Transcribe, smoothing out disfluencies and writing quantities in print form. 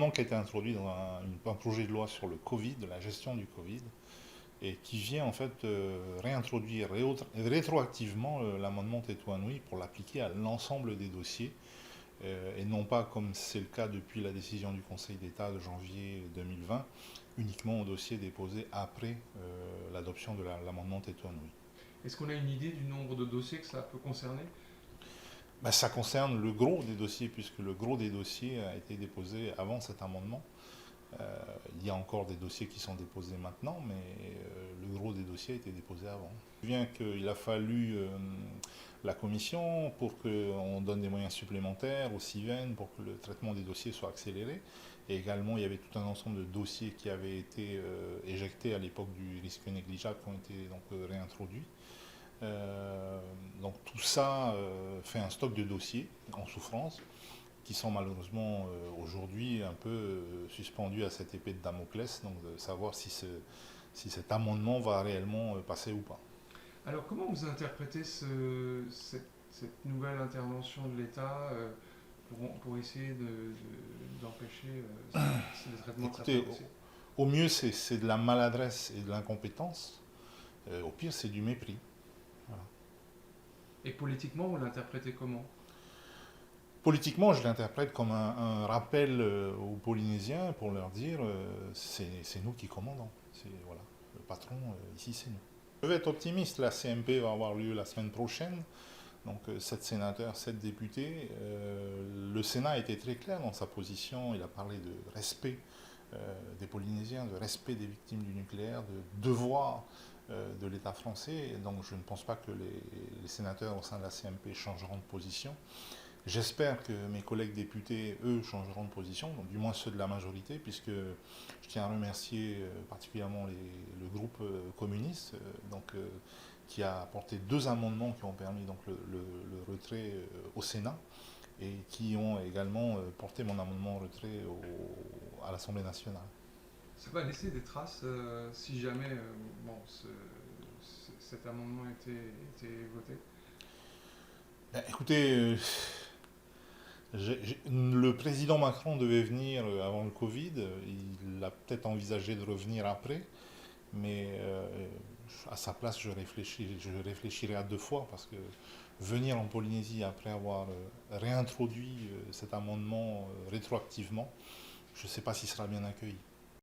amendement qui a été introduit dans un projet de loi sur le Covid, de la gestion du Covid, et qui vient en fait réintroduire rétroactivement l'amendement Tétouanoui pour l'appliquer à l'ensemble des dossiers, et non pas comme c'est le cas depuis la décision du Conseil d'État de janvier 2020, uniquement aux dossiers déposés après l'adoption de l'amendement Tétouanoui. Est-ce qu'on a une idée du nombre de dossiers que ça peut concerner? Ben, ça concerne le gros des dossiers, puisque le gros des dossiers a été déposé avant cet amendement. Il y a encore des dossiers qui sont déposés maintenant, mais le gros des dossiers a été déposé avant. Je me souviens qu'il a fallu la commission pour qu'on donne des moyens supplémentaires au CIVEN pour que le traitement des dossiers soit accéléré. Et également, il y avait tout un ensemble de dossiers qui avaient été éjectés à l'époque du risque négligeable qui ont été donc réintroduits. Donc tout ça fait un stock de dossiers en souffrance qui sont malheureusement aujourd'hui un peu suspendus à cette épée de Damoclès, donc de savoir si cet amendement va réellement passer ou pas. Alors, comment vous interprétez cette nouvelle intervention de l'État pour essayer d'empêcher le traitement de certains Écoutez, dossiers? au mieux c'est de la maladresse et de l'incompétence, au pire c'est du mépris. Voilà. Et politiquement, vous l'interprétez comment? Politiquement, je l'interprète comme un rappel aux Polynésiens pour leur dire c'est nous qui commandons. Voilà, le patron ici c'est nous. Je vais être optimiste, la CMP va avoir lieu la semaine prochaine. Donc 7 sénateurs, 7 députés. Le Sénat a été très clair dans sa position. Il a parlé de respect des Polynésiens, de respect des victimes du nucléaire, de devoir de l'État français. Donc je ne pense pas que les sénateurs au sein de la CMP changeront de position. J'espère que mes collègues députés, eux, changeront de position, donc du moins ceux de la majorité, puisque je tiens à remercier particulièrement le groupe communiste, qui a apporté 2 amendements qui ont permis donc le retrait au Sénat et qui ont également porté mon amendement en retrait à l'Assemblée nationale. Ça va laisser des traces si jamais bon, cet amendement était voté? Ben, écoutez, le président Macron devait venir avant le Covid, il a peut-être envisagé de revenir après, mais à sa place, je réfléchirai à 2 fois parce que venir en Polynésie après avoir réintroduit cet amendement rétroactivement, je ne sais pas s'il sera bien accueilli.